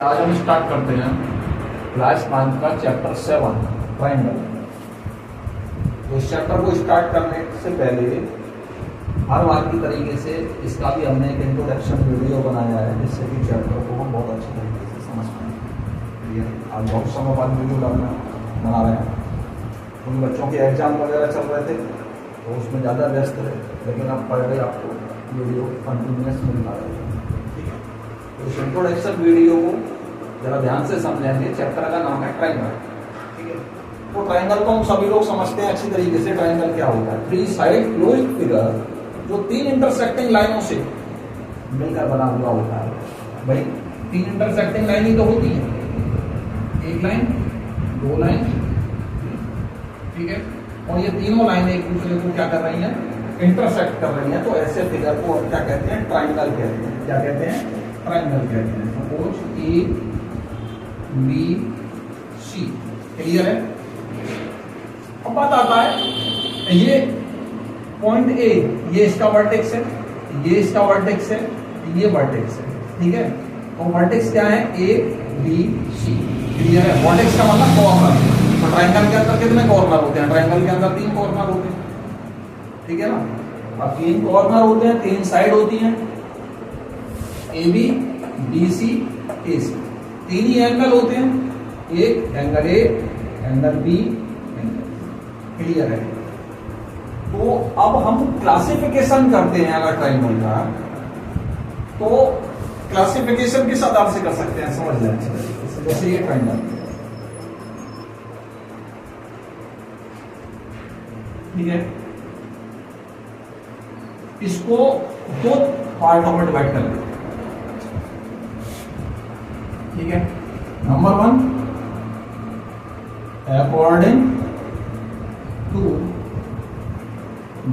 आज हम स्टार्ट करते हैं क्लास 5 का चैप्टर 7 ट्राइंगल। तो इस चैप्टर को स्टार्ट करने से पहले हर बार की तरीके से इसका भी हमने एक इंट्रोडक्शन वीडियो बनाया है, जिससे कि चैप्टर को हम बहुत अच्छे तरीके से समझ पाएंगे। आज बहुत समय बाद वीडियो बना रहे हैं। उन बच्चों के एग्जाम वगैरह चल रहे थे तो उसमें ज़्यादा व्यस्त रहे, लेकिन अब पढ़ गए आपको वीडियो कंटिन्यूस मिल रहा है। ठीक है, तो इस इंट्रोडक्शन वीडियो को जरा ध्यान से समझेंगे। चैप्टर का नाम है ट्राइंगल। ठीक है, तो ट्राइंगल को हम सभी लोग समझते हैं अच्छी तरीके से। ट्राइंगल क्या होता है? थ्री साइड क्लोज्ड फिगर जो तीन इंटरसेक्टिंग लाइनों से मिलकर बना हुआ होता है। भाई तीन इंटरसेक्टिंग लाइन ही तो होती है, एक लाइन, दो लाइन, ठीक है, और ये तीनों लाइन एक दूसरे को क्या कर रही हैं? इंटरसेक्ट कर रही हैं। तो ऐसे फिगर को क्या कहते हैं? ट्राइंगल कहते हैं। क्या कहते हैं? ट्राइंगल कहते हैं। Suppose a B c, clear है? अब बात आता है, ये पॉइंट ए, ये इसका वर्टेक्स है, ये इसका वर्टेक्स है, ये वर्टेक्स है। ठीक है, तो वर्टेक्स क्या है? ए बी सी, क्लियर है? वर्टेक्स का मतलब कॉर्नर। तो ट्राइंगल के अंदर कितने कॉर्नर होते हैं? ट्राइंगल के अंदर तीन कॉर्नर होते हैं। ठीक है ना? अब तीन कॉर्नर होते हैं, तीन साइड होती हैं, ए बी, बी सी, ए सी। तीन ही एंगल होते हैं, एक angle a, angle b, clear है? तो अब हम क्लासिफिकेशन करते हैं अगर ट्राइंगल का, तो क्लासिफिकेशन किस आधार से कर सकते हैं? समझ लें अच्छे तरीके से। जैसे ये ट्राइंगल, ठीक है, इसको दो पार्टों में डिवाइड कर देते हैं। ठीक है, number one, according to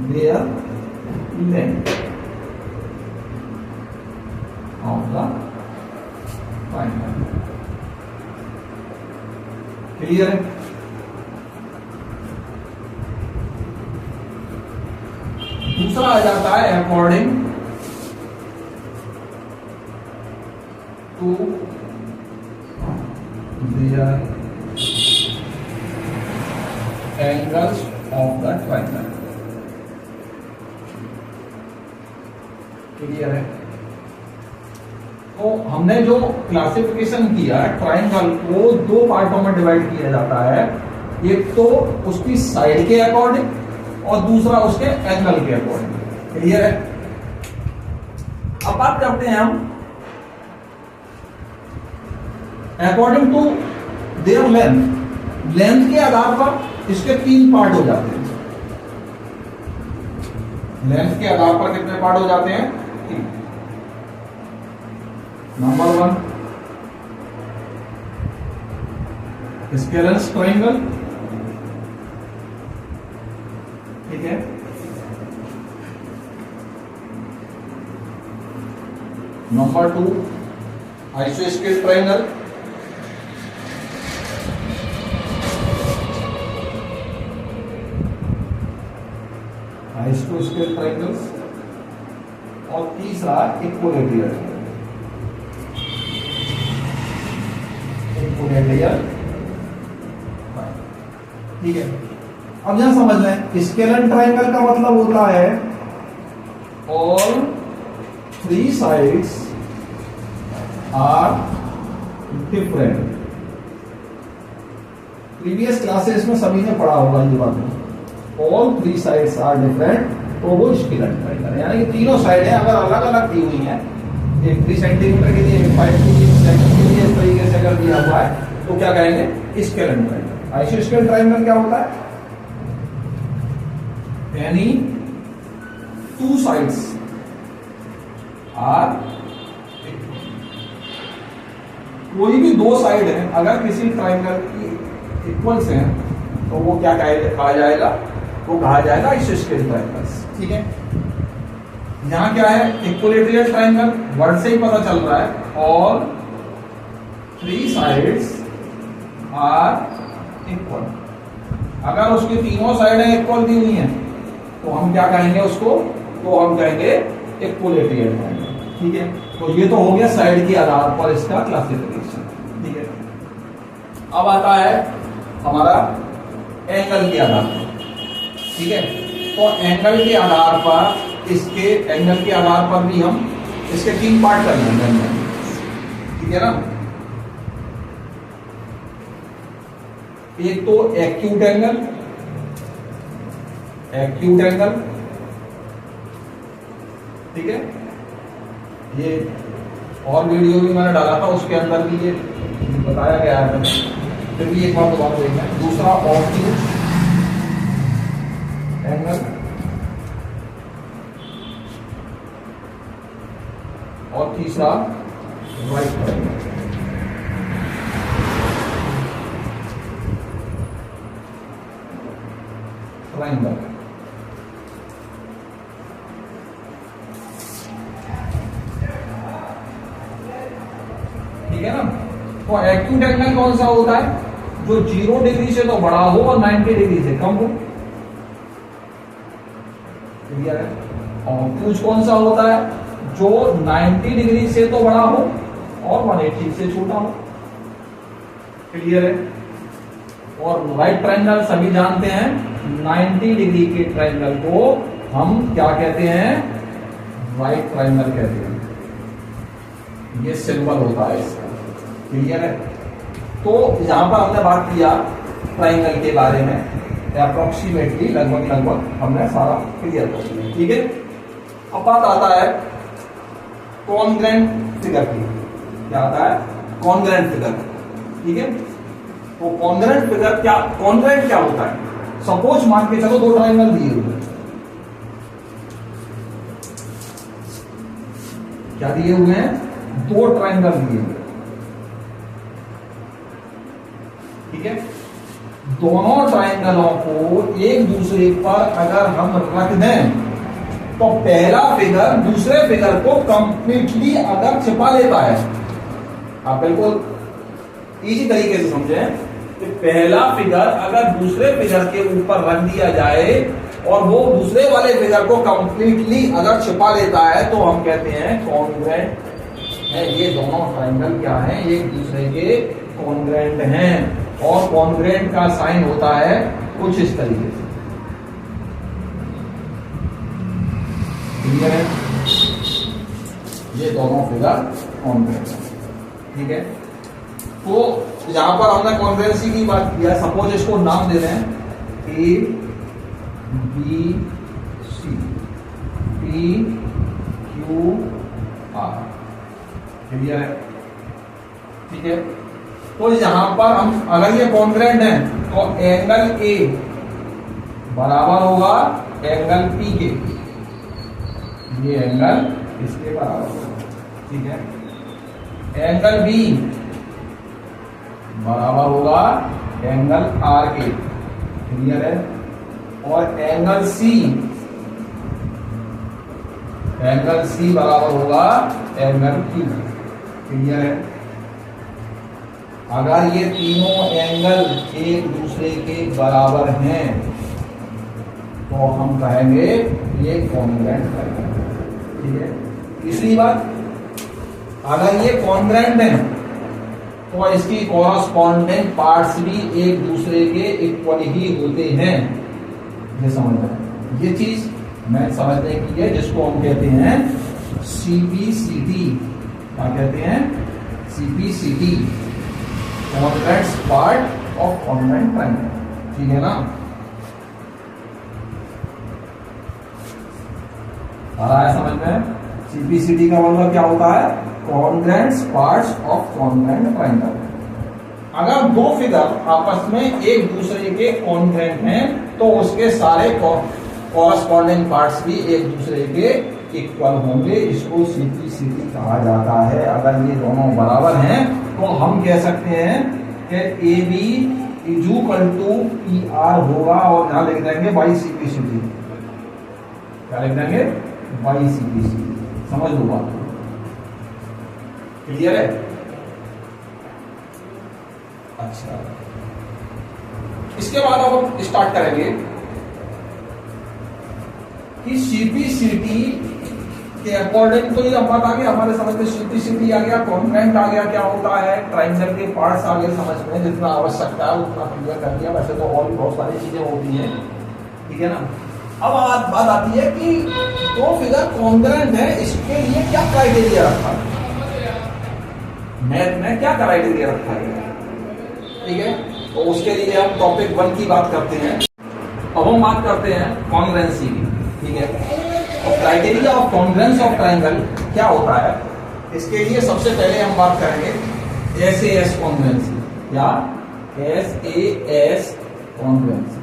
their length of the triangle, clear है? दूसरा आ जाता है according to their angles of the triangle, clear है? तो हमने जो क्लासिफिकेशन किया, ट्राइंगल को दो पार्टों में डिवाइड किया जाता है। एक तो उसकी साइड के अकॉर्डिंग और दूसरा उसके एंगल के अकॉर्डिंग, क्लियर है? अब बात करते हैं हम according to their length. Length के आधार पर इसके तीन पार्ट हो जाते हैं। लेंथ के आधार पर कितने पार्ट हो जाते हैं? तीन। नंबर वन, स्केलेंस ट्राइंगल, ठीक है, नंबर टू आइसोस्केल ट्राइंगल, आइसोस्केल ट्राइंगल्स, और तीसरा इक्विलेटरल, ठीक है। अब यहां समझ लें, स्केलेन ट्राइंगल का मतलब होता है all three sides are different. Previous classes में सभी ने पढ़ा होगा ये बात। All three sides are different, तो वो स्केलेन ट्राइंगल है। यानी कि तीनों साइडें अगर अलग अलग दी हुई हैं, एक 3 सेंटीमीटर के लिए, 5 सेंटीमीटर के लिए, इस तरीके से अगर दिया हुआ है, तो क्या कहेंगे? Scalene triangle. आइसोस्केल ट्राइंगल क्या होता है? यानी टू साइड्स आर, कोई भी दो साइड है अगर किसी ट्राइंगल की इक्वल्स हैं, तो वो क्या कहा जाएगा? वो कहा जाएगा आइसोस्केल ट्राइंगल्स। ठीक है, यहां क्या है? इक्विलेटरल ट्राइंगल, वर्ड से ही पता चल रहा है, all three sides are equal. अगर उसकी तीनों साइडें इक्वल दी हुई हैं, तो हम क्या कहेंगे उसको? तो हम कहेंगे इक्विलेटरल ट्राइंगल। ठीक है, तो ये तो हो गया साइड के आधार पर इसका क्लासिफिकेशन। अब आता है हमारा एंगल के आधार पर, ठीक है। तो एंगल के आधार पर, इसके एंगल के आधार पर भी हम इसके 3 पार्ट कर लेंगे, ठीक है ना। एक तो एक्यूट एंगल, ठीक है। ये और वीडियो भी मैंने डाला था, उसके अंदर भी ये बताया गया है मैंने, फिर भी एक बार दोबारा देखना है। दूसरा ऑब्ट्यूज एंगल और तीसरा राइट ट्रायंगल। ठीक है ना। तो एक्यूट एंगल कौन सा होता है? जो 0 डिग्री से तो बड़ा हो और 90 डिग्री से कम हो, क्लियर है। ऑब्ट्यूज कौन सा होता है? जो 90 डिग्री से तो बड़ा हो और 180 से छोटा हो, क्लियर है। और राइट ट्रायंगल सभी जानते हैं, 90 डिग्री के ट्रायंगल को हम क्या कहते हैं? राइट ट्रायंगल कहते हैं। ये सिंबल होता है इसका, क्लियर है। तो यहां पर हमने बात किया ट्रायंगल के बारे में, अप्रोक्सीमेटली लगभग हमने सारा क्लियर कर दिया, ठीक है। अब बात आता है कॉन्ग्रेंट फिगर की। क्या आता है? कॉन्ग्रेंट फिगर, ठीक है। तो कॉन्ग्रेंट फिगर क्या, कॉन्ग्रेंट क्या होता है? सपोज मान के चलो 2 ट्रायंगल दिए हुए, क्या दिए हुए हैं? 2 ट्रायंगल दिए हुए, ठीक है। दोनों ट्रायंगलों को एक दूसरे पर अगर हम रख दें तो पहला फिगर दूसरे फिगर को कंप्लीटली अगर छिपा लेता है, आप बिल्कुल इजी तरीके से समझें कि पहला फिगर अगर दूसरे फिगर के ऊपर रख दिया जाए और वो दूसरे वाले फिगर को कंप्लीटली अगर छिपा लेता है तो हम कहते हैं कॉन्ग्रेंट है। ये दोनों ट्रायंगल क्या हैं? एक दूसरे के कॉन्ग्रेंट हैं। और कॉन्ग्रेंट का साइन होता है कुछ इस तरीके से, क्लियर है। ये दोनों फिगर कॉन्ग्रेंट है, ठीक है। तो यहां पर हमने कॉन्ग्रेंसी की बात किया। सपोज इसको नाम दे रहे हैं A B C P Q R, clear है, ठीक है। तो यहां पर हम अगर ये कॉन्ग्रेंट है तो एंगल A बराबर होगा एंगल P के, ये एंगल इसके बराबर होगा, ठीक है। एंगल B बराबर होगा एंगल R के, क्लियर है। और एंगल C बराबर होगा एंगल Q, क्लियर है। अगर ये तीनों एंगल एक दूसरे के बराबर हैं तो हम कहेंगे ये कॉन्ग्रेंट है, ठीक है। तीसरी बात, अगर ये कॉन्ग्रेंट है तो इसकी कॉरस्पॉन्डिंग पार्ट्स भी एक दूसरे के इक्वल ही होते हैं। ये समझना है, ये चीज मैं समझने की है, जिसको हम कहते हैं CPCT। क्या कहते हैं? CPCT, congruent part of congruent triangle, ठीक है ना। आ रहा है समझ में? CPCT का मतलब क्या होता है? Congruent parts of congruent triangle. अगर 2 फिगर आपस में एक दूसरे के कॉन्ग्रेंट हैं तो उसके सारे कॉरस्पॉन्डिंग पार्ट्स भी एक दूसरे के इक्वल होंगे। इसको CPCT कहा जाता है। अगर ये दोनों बराबर हैं तो हम कह सकते हैं कि AB = PR होगा, और यहां लिख देंगे YCPCT। क्या लिख देंगे? YCPCT। समझ लो बात, क्लियर है? अच्छा, इसके बाद अब हम स्टार्ट करेंगे कि CPCT के अकॉर्डिंग तो ये बात आ गया हमारे समझ में, सिटी आ गया, कॉन्ग्रुएंट आ गया, क्या होता है, ट्राइंगल के पार्ट्स आ गए समझ में, जितना आवश्यकता है उतना क्लियर कर दिया। वैसे तो और भी बहुत सारी चीजें होती हैं, ठीक है ना। अब बात आती है कि दो फिगर कॉन्ग्रुएंट है, इसके लिए क्या क्राइटेरिया रखा है, मैथ में क्या क्राइटेरिया रखा है, ठीक है। तो उसके लिए हम टॉपिक 1 की बात करते हैं। अब हम बात करते हैं कॉन्ग्रुएंसी की, ठीक है। और criteria of congruence of triangle क्या होता है, इसके लिए सबसे पहले हम बात करेंगे SAS कॉन्ग्रुएंसी। क्या? SAS कॉन्ग्रुएंसी,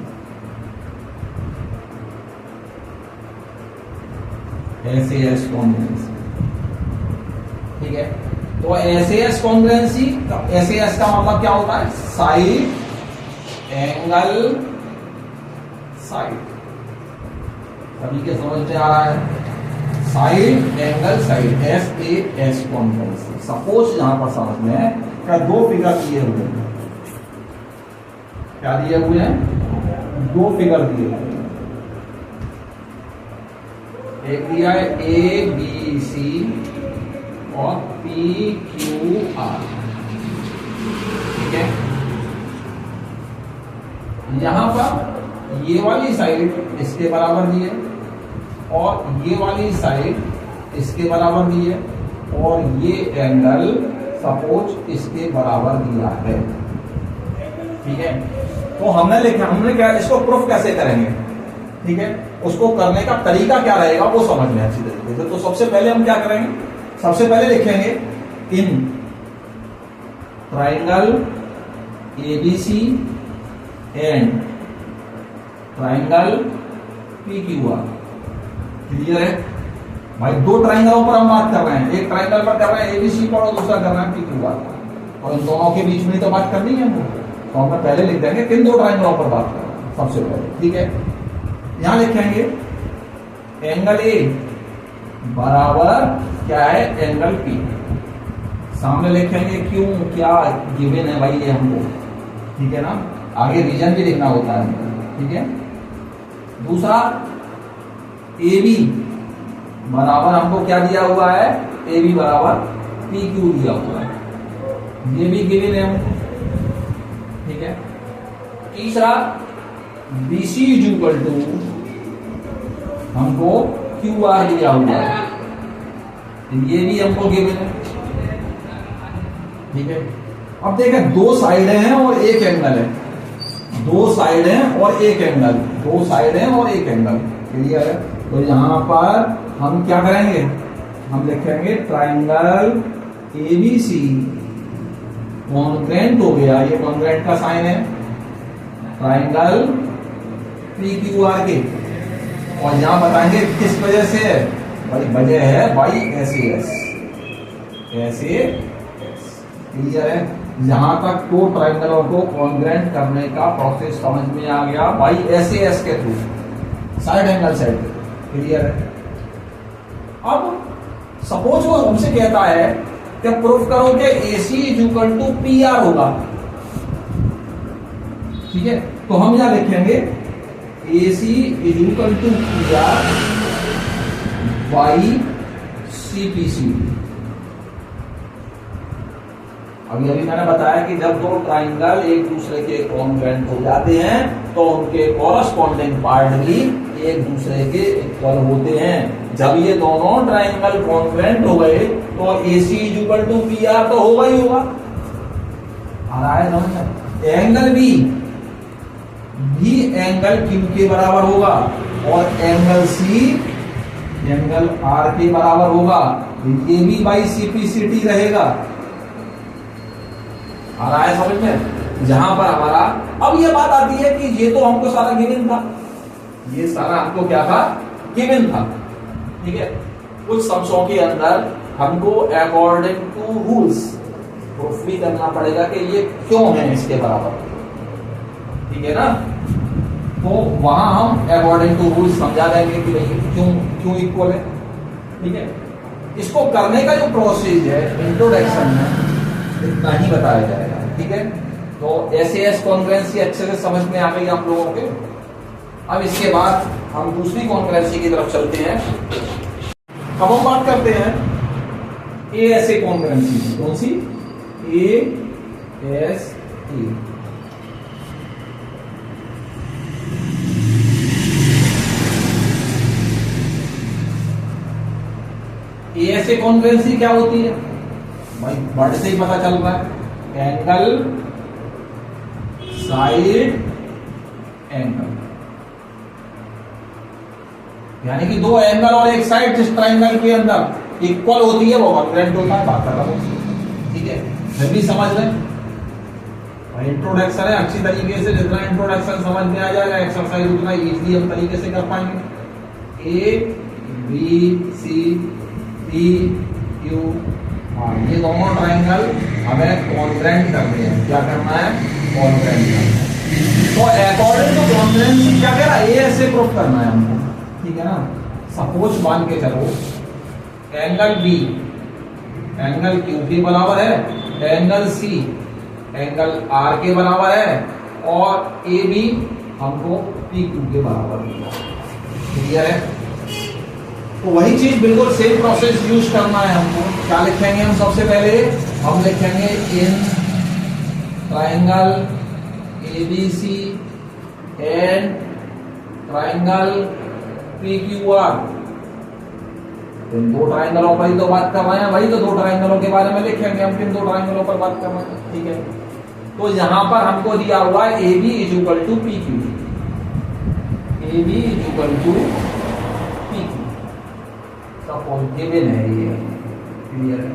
SAS कॉन्ग्रुएंसी, ठीक है। तो SAS कॉन्ग्रुएंसी, SAS का मतलब क्या होता है, साइड, एंगल, साइड। सभी के समझ में आ रहा है, side, angle, side, SAS congruency. Suppose यहां पर समझ में है क्या, दो फिगर दिए हुए हैं, क्या दिए हुए हैं, दो फिगर दिए हुए हैं। एक दिया है ABC और PQR, ठीक है। यहां पर ये वाली साइड इसके बराबर दी है और ये वाली साइड इसके बराबर दी है और ये एंगल सपोज इसके बराबर दिया है, ठीक है। तो हमने क्या, इसको प्रूफ कैसे करेंगे, ठीक है। उसको करने का तरीका क्या रहेगा वो समझ में अच्छी तरीके से। तो सबसे पहले हम क्या करेंगे, सबसे पहले लिखेंगे in triangle ABC and triangle PQR। Clear है भाई, दो ट्राइंगलों पर हम बात कर रहे हैं, एक ट्राइंगल पर कर रहे हैं ABC पर और दूसरा कर रहे हैं PQR पर, और इन दोनों के बीच में तो बात करनी है हमको। तो हम पहले लिख देंगे किन दो ट्राइंगलों पर बात कर रहे हैं सबसे पहले, ठीक है। यहां लिखेंगे एंगल A बराबर क्या है, एंगल P। सामने लिखेंगे क्यों, क्या गिवन है भाई ये हमको, ठीक है ना। आगे रीजन भी लिखना होता है, ठीक है। दूसरा AB बराबर हमको क्या दिया हुआ है, AB बराबर PQ दिया हुआ है, ये भी गिवन है हमको, ठीक है। तीसरा BC इक्वल टू हमको QR दिया हुआ है, ये भी हमको गिवन है, ठीक है। अब देखें दो साइड हैं और एक एंगल है, दो साइड हैं और एक एंगल, दो साइड हैं और एक एंगल, क्लियर है। तो यहां पर हम क्या करेंगे, हम लिखेंगे ट्राइंगल ABC कॉन्ग्रुएंट हो गया, ये कॉन्ग्रुएंट का साइन है, ट्राइंगल PQR के, और यहां बताएंगे किस वजह से है भाई, वजह है भाई SAS, क्लियर है। जहां तक दो ट्राइंगलों को कॉन्ग्रुएंट करने का प्रोसेस समझ में आ गया भाई, SAS के through, side angle side, clear है। अब सपोज वो हमसे कहता है कि प्रूफ करो कि AC इक्वल टू PR होगा, ठीक है। तो हम यहां लिखेंगे AC equal to PR by CPC। अभी मैंने बताया कि जब दो ट्राइंगल एक दूसरे के कॉन्ग्रुएंट हो जाते हैं तो उनके कॉरस्पॉन्डिंग पार्ट भी एक दूसरे के इक्वल होते हैं। जब ये दोनों ट्राइंगल कॉन्ग्रुएंट हो गए तो AC इक्वल टू PR तो होगा ही होगा, आ रहा है समझ। एंगल भी एंगल Q के बराबर होगा और एंगल C एंगल R के बराबर होगा, ये भी बाई CPCT रहेगा, आ रहा है समझ में। जहां पर हमारा अब ये बात आती है कि ये तो हमको सारा गिवन था, ये सारा हमको क्या था, गिवन था, ठीक है। कुछ शब्दों के अंदर हमको अकॉर्डिंग टू रूल्स प्रूफ भी करना पड़ेगा कि ये क्यों है इसके बराबर, ठीक है ना। तो वहां हम अकॉर्डिंग टू रूल्स समझा देंगे कि भाई क्यों इक्वल है, ठीक है। इसको करने का जो प्रोसेस है इंट्रोडक्शन में इतना ही बताया जाएगा, ठीक है। तो SAS कॉन्ग्रुएंसी अच्छे से समझ में आ गई आप लोगों के। अब इसके बाद हम दूसरी कॉन्ग्रुएंसी की तरफ चलते हैं। अब हम बात करते हैं ए एस ए कॉन्ग्रुएंसी की। कौन सी? A S A. A S A congruency क्या होती है भाई? वर्ड से ही पता चल रहा है, एंगल साइड एंगल, यानी कि दो एंगल और एक साइड जिस ट्राइंगल के अंदर इक्वल होती है वो कॉन्ग्रुएंट होता है। बात कर रहा हूं, ठीक है? फिर भी समझ लें, इंट्रोडक्शन है, अच्छी तरीके से जितना इंट्रोडक्शन समझ में आ जाएगा एक्सरसाइज उतना इजीली हम तरीके से कर पाएंगे। A B C P Q R, ये दोनों ट्राइंगल हमें कॉन्ग्रुएंट करने हैं। क्या करना है? कॉन्ग्रुएंट करना है। तो अकॉर्डिंग टू कॉन्ग्रुएंसी क्या कह रहा है? ए ऐसे प्रूफ करना है हमको, ठीक है ना? सपोज मान के चलो एंगल बी एंगल क्यू के बराबर है, एंगल सी एंगल आर के बराबर है और ए बी हमको पी क्यू के बराबर है। क्लियर है? तो वही चीज बिल्कुल सेम प्रोसेस यूज करना है हमको। क्या लिखेंगे हम? सबसे पहले हम लिखेंगे in triangle ABC and triangle PQR. इन दो ट्राइंगलों पर ही तो बात कर रहे हैं भाई, तो दो ट्राइंगलों के बारे में लिखेंगे हम, किन दो ट्राइंगलों पर बात कर रहे हैं, ठीक है? तो यहां पर हमको दिया हुआ है A B is equal to P Q, A B is equal to P Q, suppose given है ये, क्लियर है?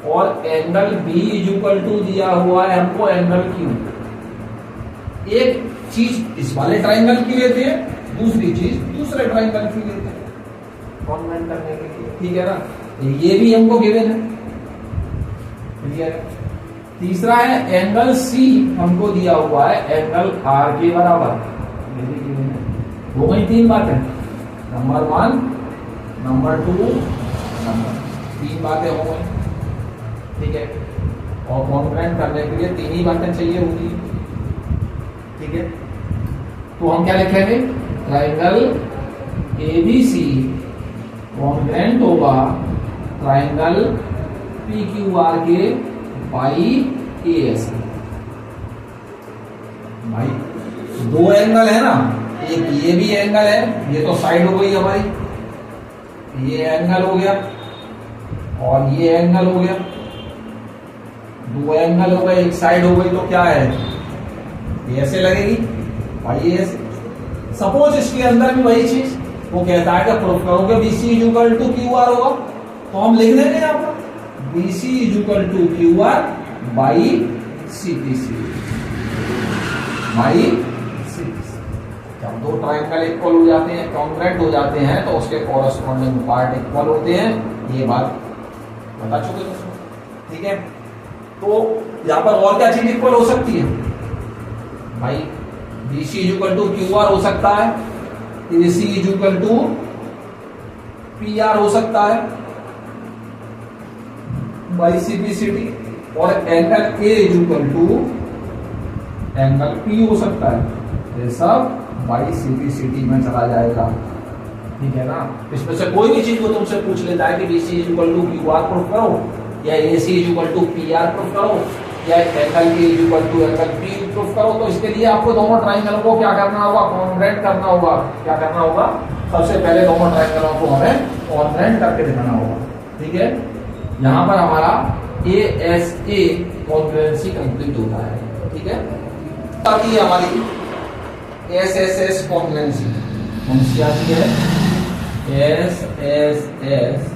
और angle B is equal to दिया हुआ है हमको एंगल क्यू। एक चीज इस वाले ट्राइंगल की लेते हैं, दूसरी चीज दूसरे ट्राइंगल की लेते हैं कॉन्ग्रुएंट करने के लिए, ठीक है ना? ये भी हमको गिवन है, क्लियर है? तीसरा है एंगल सी हमको दिया हुआ है एंगल आर के बराबर, ये भी गिवन है। हो गई तीन बातें, नंबर 1 नंबर 2 नंबर, तीन बातें हो गई, ठीक है? और कॉन्ग्रुएंट करने के लिए तीन ही बातें चाहिए होगी, ठीक है? तो हम क्या लिखेंगे? ट्राइंगल एबीसी कॉन्ग्रुएंट होगा ट्राइंगल पीक्यूआर के बाई एएस। भाई दो एंगल है ना, एक ये भी एंगल है, ये तो साइड हो गई हमारी, ये एंगल हो गया और ये एंगल हो गया, दो एंगल हो गए, एक साइड हो गई, तो क्या है? ये ऐसे लगेगी भाई, ऐसे। सपोज इसके अंदर भी वही चीज वो कहता है कि प्रूफ करोगे BC is equal to Q R होगा, तो हम लिख देंगे यहाँ पर BC is equal to Q R by CPC, by CPC. जब दो ट्राइंगल इक्वल हो जाते हैं, कॉन्ग्रुएंट हो जाते हैं, तो उसके कॉरेस्पॉन्डिंग पार्ट इक्वल होते हैं, ये बात बता चुके दोस्तों, ठीक है? तो यहाँ पर और क्या चीज इक्वल हो सकती है भाई? BC is equal to Q R हो सकता है, AC is equal to P R हो सकता है बाई सीपीसीटी, और angle A is equal to angle P हो सकता है। ये सब बाई सीपीसीटी में चला जाएगा, ठीक है ना? इसमें से कोई भी चीज को तुमसे पूछ लेता है कि BC is equal to Q R proof करो, या AC is equal to P R proof करो, या angle P is equal to angle P proof करो, तो इसके लिए आपको दोनों ट्राइंगलों को क्या करना होगा? कॉन्ग्रुएंट करना होगा। क्या करना होगा? सबसे पहले दोनों ट्राइंगलों को हमें कॉन्ग्रुएंट करके दिखाना होगा, ठीक है? यहाँ पर हमारा ए एस ए कॉन्ग्रुएंसी कंप्लीट होता है, ठीक है? ताकि हमारी एस एस एस कॉन्ग्रुएंसी कौन सी आती है? एस एस एस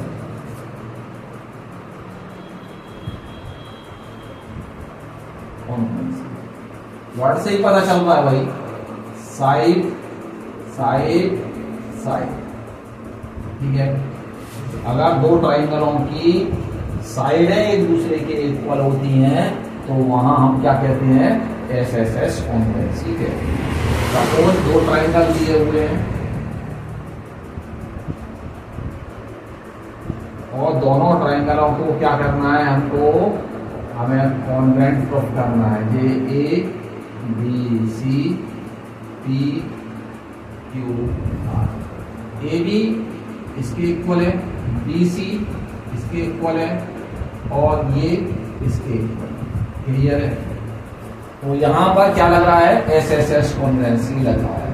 वर्ड से ही पता चल रहा है भाई, साइड साइड साइड, ठीक है? अगर दो ट्राइंगलों की साइडें एक दूसरे के इक्वल होती हैं तो वहां हम क्या कहते हैं? एस एस एस कॉन्ग्रुएंसी कहते हैं। सपोज दो ट्राइंगल दिए हुए हैं और दोनों ट्राइंगलों को क्या करना है? हमको हमें कॉन्ग्रुएंट प्रूफ करना है। ये A B C P Q R, A B इसके इक्वल है, BC इसके इक्वल है और ये इसके इक्वल। क्लियर है? तो यहां पर क्या लग रहा है, SSS कॉन्ग्रुएंसी लग रहा है।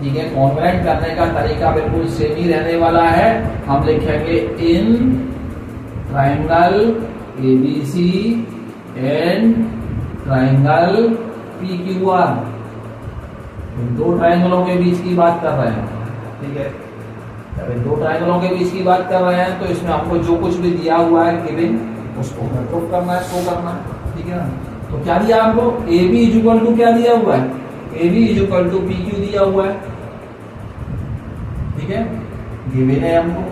ठीक है, कॉन्ग्रुएंट करने का तरीका बिल्कुल सेम ही रहने वाला है। हम लिखेंगे in triangle ABC and triangle PQR। दो ट्राइंगलों के बीच की बात कर रहे हैं। ठीक है, अगर दो ट्राइंगलों के बीच की बात कर रहे हैं तो इसमें हमको जो कुछ भी दिया हुआ है गिवन, उसको प्रूफ करना है, शो करना है। ठीक है ना? तो क्या दिया हमको, AB इक्वल टू क्या दिया हुआ है, AB इक्वल टू PQ दिया हुआ है। ठीक है, गिवन है हमको।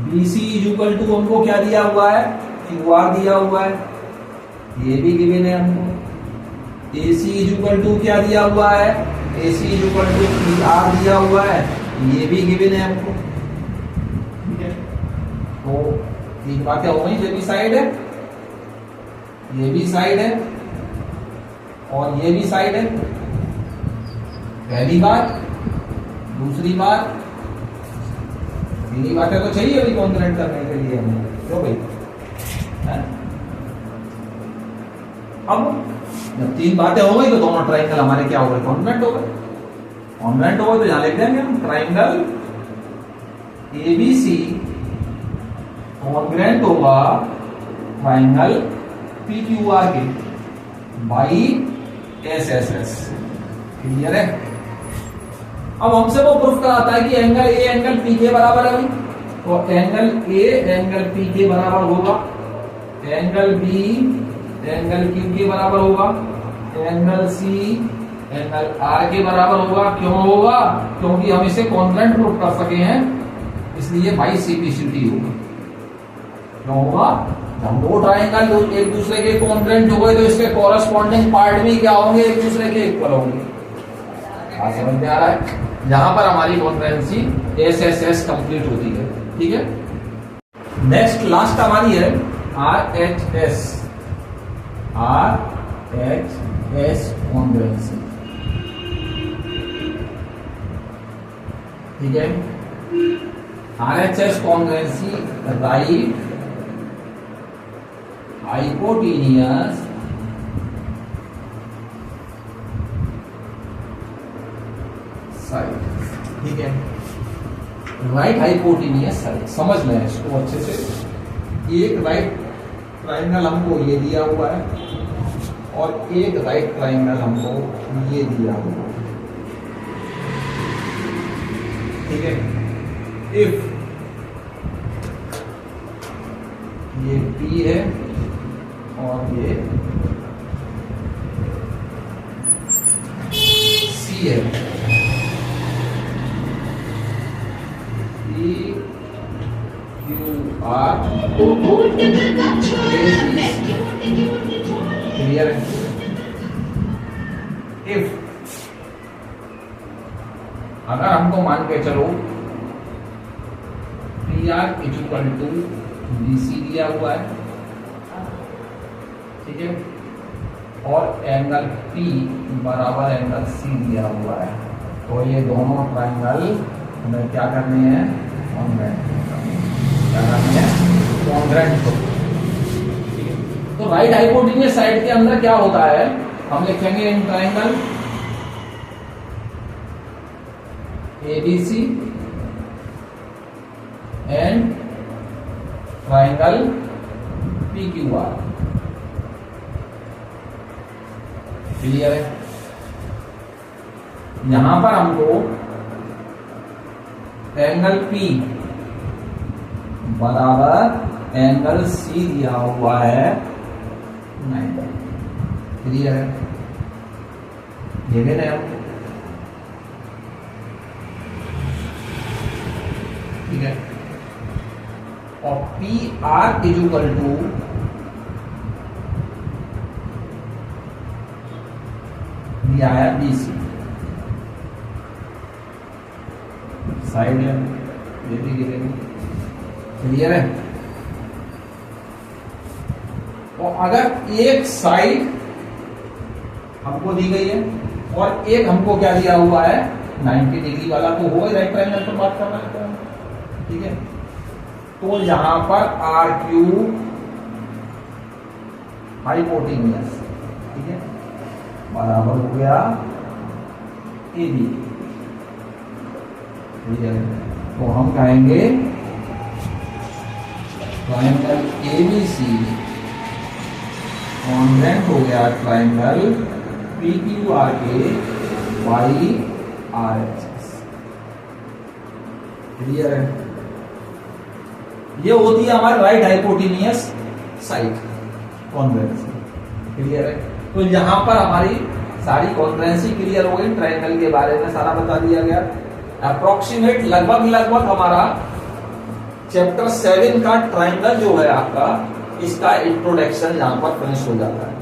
BC इक्वल टू हमको क्या दिया हुआ है, QR दिया हुआ है, ये भी गिवन है हमको। AC इक्वल टू क्या दिया हुआ है, AC इक्वल टू PR दिया हुआ है, ये भी गिवन है हमको। ठीक है, तो तीन बातें हो गई। ये भी साइड है, ये भी साइड है और ये भी साइड है। पहली बात। दूसरी बात, तीन बातें तो चाहिए अभी कॉन्ग्रुएंट करने के लिए हमें, क्यों भाई? अब जब तीन बातें हो गई तो दोनों ट्राइंगल हमारे क्या हो गए, कॉन्ग्रुएंट हो गए। कॉन्ग्रुएंट हो गए तो यहां लिख देंगे हम ट्राइंगल ABC कॉन्ग्रुएंट होगा ट्राइंगल PQR के बाई SSS। क्लियर है? अब हमसे वो प्रूफ कराता है कि एंगल A एंगल P के बराबर है। तो एंगल A एंगल P के बराबर होगा, एंगल B एंगल Q के बराबर होगा, एंगल C एंगल R के बराबर होगा। क्यों होगा? क्योंकि हम इसे कॉन्ग्रुएंट प्रूफ कर सके हैं, इसलिए बाई CPCT होगा। क्यों होगा? हम दो ट्राइंगल एक दूसरे के कॉन्ग्रुएंट हो गए तो इसके कॉरेस्पॉन्डिंग पार्ट भी क्या होंगे, एक दूसरे के इक्वल होंगे। समझ में आ रहा है? यहां पर हमारी कॉन्ग्रुएंसी SSS कंप्लीट होती है। ठीक है, नेक्स्ट लास्ट हमारी है RHS। RHS congruency. ठीक है, RHS congruency right hypotenuse side. ठीक है, राइट हाइपोटेनियस साइड। समझ लें इसको अच्छे से। एक राइट ट्राइंगल हमको ये दिया हुआ है और एक राइट ट्राइंगल हमको ये दिया हुआ है। ठीक है, इफ ये P है और ये C है, PQR क्लियर है? इफ अगर हमको मान के चलो PR इक्वल टू BC दिया हुआ है, ठीक है, और एंगल P बराबर एंगल C दिया हुआ है, तो ये दोनों ट्राइंगल हमें क्या करने हैं, क्या करने हैं, कॉन्ग्रुएंट। तो राइट हाइपोटेन्यूज साइड के अंदर क्या होता है, हम लिखेंगे in triangle ABC and triangle PQR। Clear है? यहां पर हमको एंगल P बराबर एंगल C दिया हुआ है 90। क्लियर है? ये भी नहीं, ठीक है, और PR इक्वल टू दिया है BC साइड है, ये भी गिरेगा। क्लियर है? और अगर एक साइड हमको दी गई है और एक हमको क्या दिया हुआ है, 90 डिग्री वाला तो होगा ही, राइट ट्रायंगल पर बात कर रहे हैं तो, ठीक है। तो यहां पर आर क्यू हाइपोटेन्यूस, ठीक है, बराबर हो गया ए बी, ठीक है। तो हम कहेंगे triangle A B C congruent हो गया ट्रायंगल पी क्यू आर के वाई आर एच, क्लियर है। ये होती है हमारी right hypotenuse side congruency, clear है। तो यहां पर हमारी सारी कॉन्ग्रुएंसी क्लियर हो गई, ट्रायंगल के बारे में सारा बता दिया गया। अप्रोक्सीमेट लगभग हमारा चैप्टर 7 का ट्रायंगल जो है आपका, इसका इंट्रोडक्शन यहां पर फिनिश हो जाता है,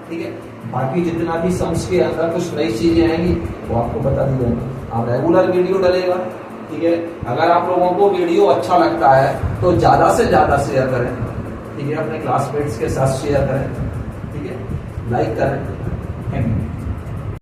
ठीक है। बाकी जितना भी सम्स के अंदर कुछ नई चीजें आएंगी वो आपको बता दी जाएंगी। आप रेगुलर वीडियो डलेगा, ठीक है। अगर आप लोगों को वीडियो अच्छा लगता है तो ज्यादा से ज्यादा शेयर करें, ठीक है, अपने क्लासमेट्स के साथ शेयर करें, ठीक है, लाइक करें। Thank you.